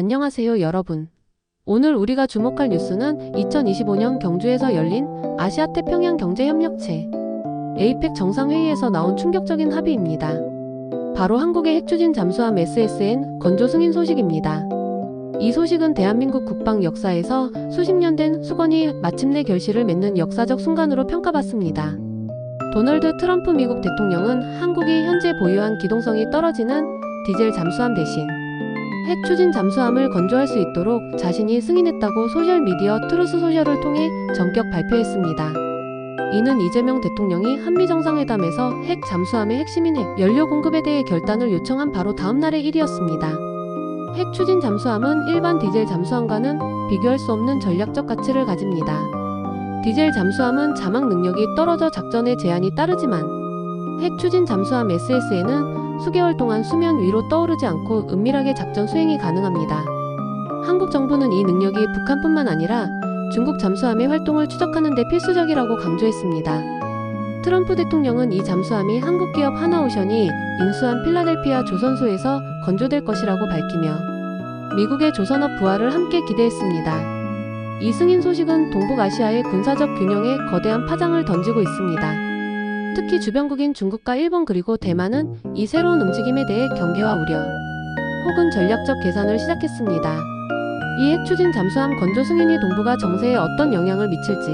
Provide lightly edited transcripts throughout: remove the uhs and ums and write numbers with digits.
안녕하세요 여러분. 오늘 우리가 주목할 뉴스는 2025년 경주에서 열린 아시아태평양 경제협력체 APEC 정상회의에서 나온 충격적인 합의입니다. 바로 한국의 핵추진 잠수함 SSN 건조 승인 소식입니다. 이 소식은 대한민국 국방 역사에서 수십 년 된 수건이 마침내 결실을 맺는 역사적 순간으로 평가받습니다. 도널드 트럼프 미국 대통령은 한국이 현재 보유한 기동성이 떨어지는 디젤 잠수함 대신 핵 추진 잠수함을 건조할 수 있도록 자신이 승인했다고 소셜미디어 트루스 소셜을 통해 전격 발표했습니다. 이는 이재명 대통령이 한미 정상회담에서 핵 잠수함의 핵심인 핵 연료 공급에 대해 결단을 요청한 바로 다음 날의 일이었습니다. 핵 추진 잠수함은 일반 디젤 잠수함과는 비교할 수 없는 전략적 가치를 가집니다. 디젤 잠수함은 자막 능력이 떨어져 작전에 제한이 따르지만 핵 추진 잠수함 SSN은 수개월 동안 수면 위로 떠오르지 않고 은밀하게 작전 수행이 가능합니다. 한국 정부는 이 능력이 북한뿐만 아니라 중국 잠수함의 활동을 추적하는 데 필수적이라고 강조했습니다. 트럼프 대통령은 이 잠수함이 한국 기업 하나오션이 인수한 필라델피아 조선소에서 건조될 것이라고 밝히며 미국의 조선업 부활을 함께 기대했습니다. 이 승인 소식은 동북아시아의 군사적 균형에 거대한 파장을 던지고 있습니다. 특히 주변국인 중국과 일본 그리고 대만은 이 새로운 움직임에 대해 경계와 우려 혹은 전략적 계산을 시작했습니다. 이 핵추진 잠수함 건조 승인이 동북아 정세에 어떤 영향을 미칠지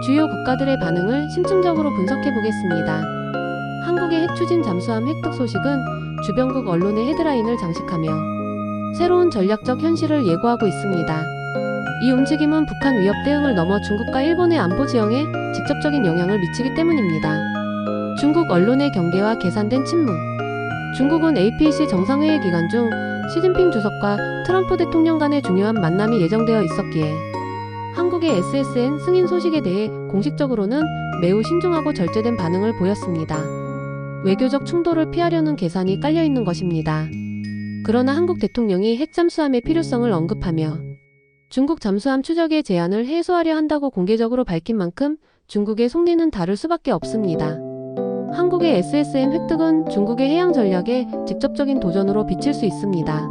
주요 국가들의 반응을 심층적으로 분석해 보겠습니다. 한국의 핵추진 잠수함 획득 소식은 주변국 언론의 헤드라인을 장식하며 새로운 전략적 현실을 예고하고 있습니다. 이 움직임은 북한 위협 대응을 넘어 중국과 일본의 안보 지형에 직접적인 영향을 미치기 때문입니다. 중국 언론의 경계와 계산된 침묵. 중국은 APEC 정상회의 기간 중 시진핑 주석과 트럼프 대통령 간의 중요한 만남이 예정되어 있었기에 한국의 SSN 승인 소식에 대해 공식적으로는 매우 신중하고 절제된 반응을 보였습니다. 외교적 충돌을 피하려는 계산이 깔려있는 것입니다. 그러나 한국 대통령이 핵잠수함의 필요성을 언급하며 중국 잠수함 추적의 제한을 해소하려 한다고 공개적으로 밝힌 만큼 중국의 속내는 다를 수밖에 없습니다. 한국의 SSN 획득은 중국의 해양 전략에 직접적인 도전으로 비칠 수 있습니다.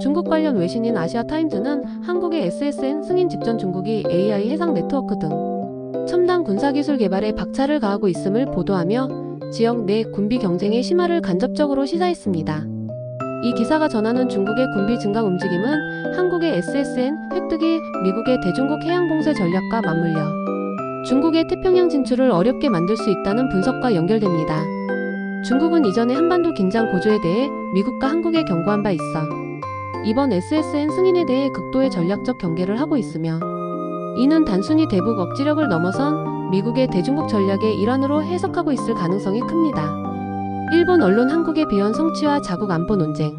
중국 관련 외신인 아시아타임즈는 한국의 SSN 승인 직전 중국이 AI 해상 네트워크 등 첨단 군사기술 개발에 박차를 가하고 있음을 보도하며 지역 내 군비 경쟁의 심화를 간접적으로 시사했습니다. 이 기사가 전하는 중국의 군비 증강 움직임은 한국의 SSN 획득이 미국의 대중국 해양봉쇄 전략과 맞물려 중국의 태평양 진출을 어렵게 만들 수 있다는 분석과 연결됩니다. 중국은 이전에 한반도 긴장 고조에 대해 미국과 한국에 경고한 바 있어 이번 SSN 승인에 대해 극도의 전략적 경계를 하고 있으며 이는 단순히 대북 억지력을 넘어선 미국의 대중국 전략의 일환으로 해석하고 있을 가능성이 큽니다. 일본 언론 한국의 비원 성취와 자국 안보 논쟁.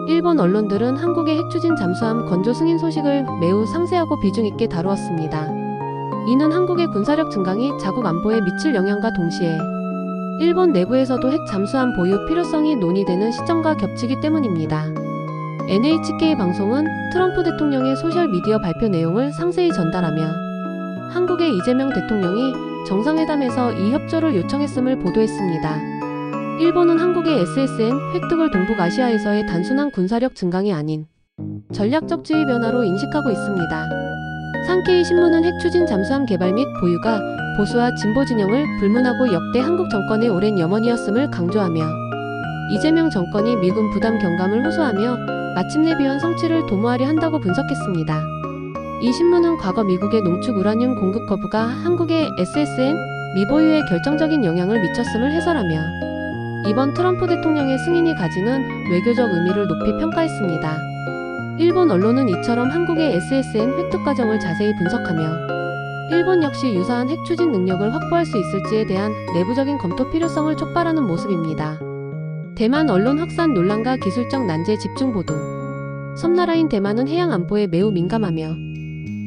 일본 언론들은 한국의 핵추진 잠수함 건조 승인 소식을 매우 상세하고 비중 있게 다루었습니다. 이는 한국의 군사력 증강이 자국 안보에 미칠 영향과 동시에 일본 내부에서도 핵 잠수함 보유 필요성이 논의되는 시점과 겹치기 때문입니다. NHK 방송은 트럼프 대통령의 소셜미디어 발표 내용을 상세히 전달하며 한국의 이재명 대통령이 정상회담에서 이 협조를 요청했음을 보도했습니다. 일본은 한국의 SSN 획득을 동북아시아에서의 단순한 군사력 증강이 아닌 전략적 지위 변화로 인식하고 있습니다. 산케이 신문은 핵추진 잠수함 개발 및 보유가 보수와 진보 진영을 불문하고 역대 한국 정권의 오랜 염원이었음을 강조하며 이재명 정권이 미군 부담 경감을 호소하며 마침내 비원 성취를 도모하려 한다고 분석했습니다. 이 신문은 과거 미국의 농축 우라늄 공급 거부가 한국의 SSN 미보유에 결정적인 영향을 미쳤음을 해설하며 이번 트럼프 대통령의 승인이 가지는 외교적 의미를 높이 평가했습니다. 일본 언론은 이처럼 한국의 SSN 획득 과정을 자세히 분석하며 일본 역시 유사한 핵 추진 능력을 확보할 수 있을지에 대한 내부적인 검토 필요성을 촉발하는 모습입니다. 대만 언론 확산 논란과 기술적 난제 집중 보도. 섬나라인 대만은 해양 안보에 매우 민감하며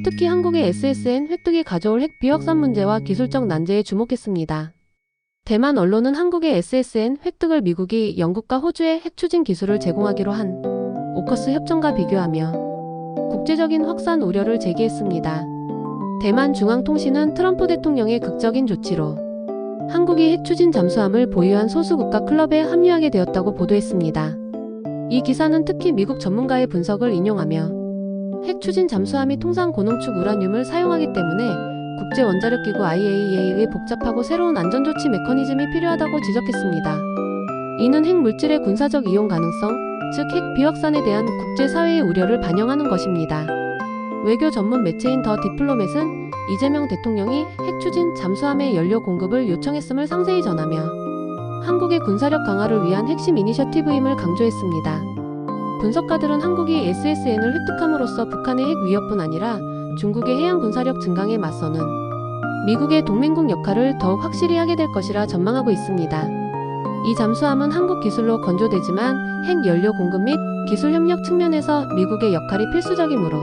특히 한국의 SSN 획득이 가져올 핵 비확산 문제와 기술적 난제에 주목했습니다. 대만 언론은 한국의 SSN 획득을 미국이 영국과 호주의 핵 추진 기술을 제공하기로 한 오커스 협정과 비교하며 국제적인 확산 우려를 제기했습니다. 대만 중앙통신은 트럼프 대통령의 극적인 조치로 한국이 핵 추진 잠수함을 보유한 소수 국가 클럽에 합류하게 되었다고 보도했습니다. 이 기사는 특히 미국 전문가의 분석을 인용하며 핵 추진 잠수함이 통상 고농축 우라늄을 사용하기 때문에 국제원자력기구 IAEA의 복잡하고 새로운 안전조치 메커니즘이 필요하다고 지적했습니다. 이는 핵 물질의 군사적 이용 가능성, 즉 핵 비확산에 대한 국제사회의 우려를 반영하는 것입니다. 외교 전문 매체인 더 디플로맷은 이재명 대통령이 핵 추진 잠수함의 연료 공급을 요청했음을 상세히 전하며 한국의 군사력 강화를 위한 핵심 이니셔티브임을 강조했습니다. 분석가들은 한국이 SSN을 획득함으로써 북한의 핵 위협뿐 아니라 중국의 해양 군사력 증강에 맞서는 미국의 동맹국 역할을 더욱 확실히 하게 될 것이라 전망하고 있습니다. 이 잠수함은 한국 기술로 건조되지만 핵 연료 공급 및 기술 협력 측면에서 미국의 역할이 필수적이므로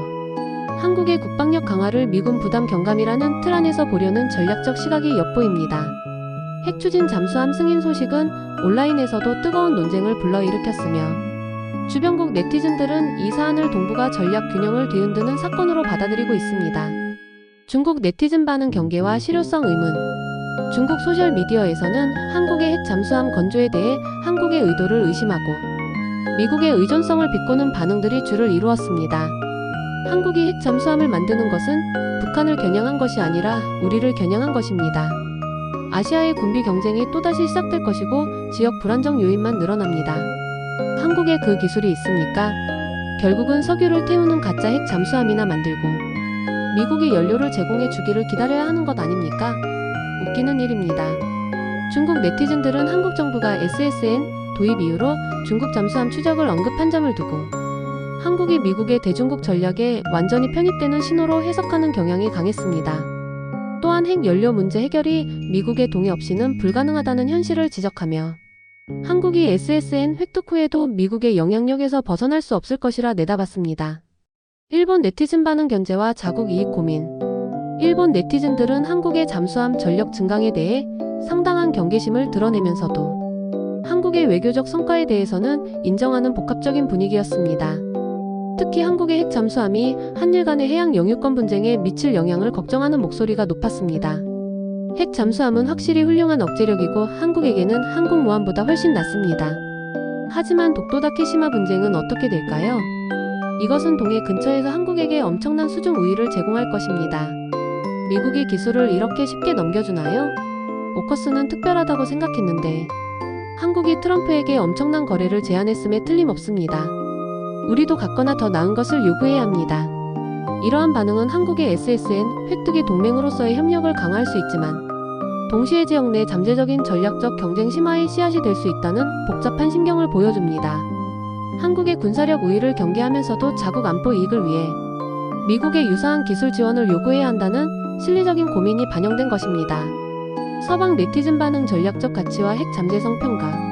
한국의 국방력 강화를 미군 부담 경감이라는 틀 안에서 보려는 전략적 시각이 엿보입니다. 핵 추진 잠수함 승인 소식은 온라인에서도 뜨거운 논쟁을 불러일으켰으며 주변국 네티즌들은 이 사안을 동북아 전략 균형을 뒤흔드는 사건으로 받아들이고 있습니다. 중국 네티즌 반응 경계와 실효성 의문. 중국 소셜미디어에서는 한국의 핵 잠수함 건조에 대해 한국의 의도를 의심하고 미국의 의존성을 비꼬는 반응들이 줄을 이루었습니다. 한국이 핵 잠수함을 만드는 것은 북한을 겨냥한 것이 아니라 우리를 겨냥한 것입니다. 아시아의 군비 경쟁이 또다시 시작될 것이고 지역 불안정 요인만 늘어납니다. 한국에 그 기술이 있습니까? 결국은 석유를 태우는 가짜 핵 잠수함이나 만들고 미국이 연료를 제공해 주기를 기다려야 하는 것 아닙니까? 웃기는 일입니다. 중국 네티즌들은 한국 정부가 SSN 도입 이후로 중국 잠수함 추적을 언급한 점을 두고 한국이 미국의 대중국 전략에 완전히 편입되는 신호로 해석하는 경향이 강했습니다. 또한 핵 연료 문제 해결이 미국의 동의 없이는 불가능하다는 현실을 지적하며 한국이 SSN 획득 후에도 미국의 영향력에서 벗어날 수 없을 것이라 내다봤습니다. 일본 네티즌 반응 견제와 자국 이익 고민. 일본 네티즌들은 한국의 잠수함 전력 증강에 대해 상당한 경계심을 드러내면서도 한국의 외교적 성과에 대해서는 인정하는 복합적인 분위기였습니다. 특히 한국의 핵 잠수함이 한일 간의 해양 영유권 분쟁에 미칠 영향을 걱정하는 목소리가 높았습니다. 핵 잠수함은 확실히 훌륭한 억제력이고 한국에게는 항공모함보다 훨씬 낫습니다. 하지만 독도 다케시마 분쟁은 어떻게 될까요? 이것은 동해 근처에서 한국에게 엄청난 수중 우위를 제공할 것입니다. 미국이 기술을 이렇게 쉽게 넘겨주나요? 오커스는 특별하다고 생각했는데 한국이 트럼프에게 엄청난 거래를 제안했음에 틀림없습니다. 우리도 같거나 더 나은 것을 요구해야 합니다. 이러한 반응은 한국의 SSN 획득의 동맹으로서의 협력을 강화할 수 있지만 동시에 지역 내 잠재적인 전략적 경쟁 심화의 씨앗이 될 수 있다는 복잡한 심경을 보여줍니다. 한국의 군사력 우위를 경계하면서도 자국 안보 이익을 위해 미국의 유사한 기술 지원을 요구해야 한다는 실리적인 고민이 반영된 것입니다. 서방 네티즌 반응 전략적 가치와 핵 잠재성 평가.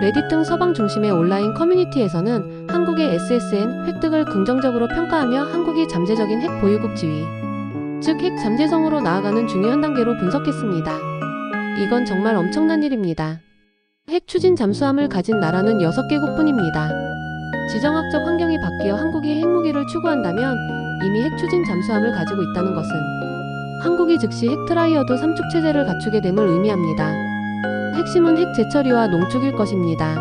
레딧 등 서방 중심의 온라인 커뮤니티에서는 한국의 SSN 획득을 긍정적으로 평가하며 한국이 잠재적인 핵 보유국 지위, 즉 핵 잠재성으로 나아가는 중요한 단계로 분석했습니다. 이건 정말 엄청난 일입니다. 핵 추진 잠수함을 가진 나라는 6개국뿐입니다. 지정학적 환경이 바뀌어 한국이 핵무기를 추구한다면 이미 핵 추진 잠수함을 가지고 있다는 것은 한국이 즉시 핵 트라이어드 3축 체제를 갖추게 됨을 의미합니다. 핵심은 핵 재처리와 농축일 것입니다.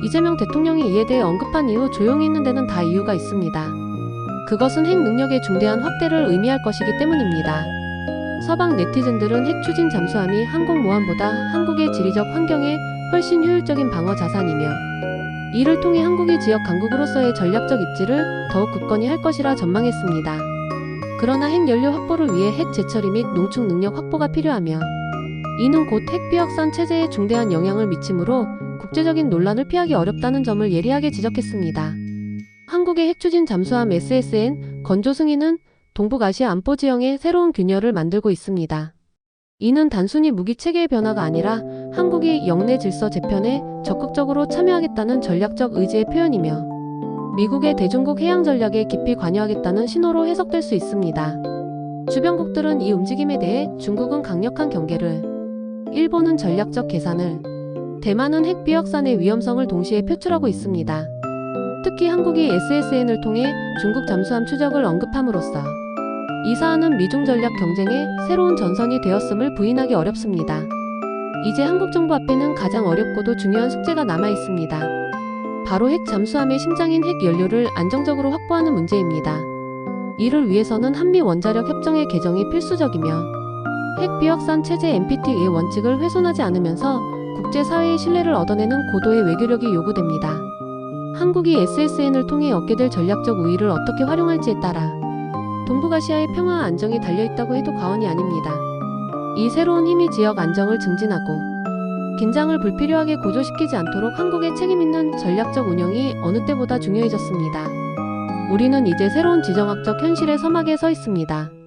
이재명 대통령이 이에 대해 언급한 이후 조용히 있는 데는 다 이유가 있습니다. 그것은 핵 능력의 중대한 확대를 의미할 것이기 때문입니다. 서방 네티즌들은 핵 추진 잠수함이 항공모함보다 한국의 지리적 환경에 훨씬 효율적인 방어 자산이며 이를 통해 한국이 지역 강국으로서의 전략적 입지를 더욱 굳건히 할 것이라 전망했습니다. 그러나 핵 연료 확보를 위해 핵 재처리 및 농축 능력 확보가 필요하며 이는 곧 핵 비확산 체제에 중대한 영향을 미치므로 국제적인 논란을 피하기 어렵다는 점을 예리하게 지적했습니다. 한국의 핵 추진 잠수함 SSN 건조 승인은 동북아시아 안보 지형에 새로운 균열을 만들고 있습니다. 이는 단순히 무기 체계의 변화가 아니라 한국이 영내 질서 재편에 적극적으로 참여하겠다는 전략적 의지의 표현이며 미국의 대중국 해양 전략에 깊이 관여하겠다는 신호로 해석될 수 있습니다. 주변국들은 이 움직임에 대해 중국은 강력한 경계를, 일본은 전략적 계산을, 대만은 핵 비확산의 위험성을 동시에 표출하고 있습니다. 특히 한국이 SSN을 통해 중국 잠수함 추적을 언급함으로써 이 사안은 미중 전략 경쟁의 새로운 전선이 되었음을 부인하기 어렵습니다. 이제 한국 정부 앞에는 가장 어렵고도 중요한 숙제가 남아 있습니다. 바로 핵 잠수함의 심장인 핵 연료를 안정적으로 확보하는 문제입니다. 이를 위해서는 한미 원자력 협정의 개정이 필수적이며 핵 비확산 체제 NPT의 원칙을 훼손하지 않으면서 국제사회의 신뢰를 얻어내는 고도의 외교력이 요구됩니다. 한국이 SSN을 통해 얻게 될 전략적 우위를 어떻게 활용할지에 따라 동북아시아의 평화와 안정이 달려있다고 해도 과언이 아닙니다. 이 새로운 힘이 지역 안정을 증진하고 긴장을 불필요하게 고조시키지 않도록 한국의 책임있는 전략적 운영이 어느 때보다 중요해졌습니다. 우리는 이제 새로운 지정학적 현실의 서막에 서 있습니다.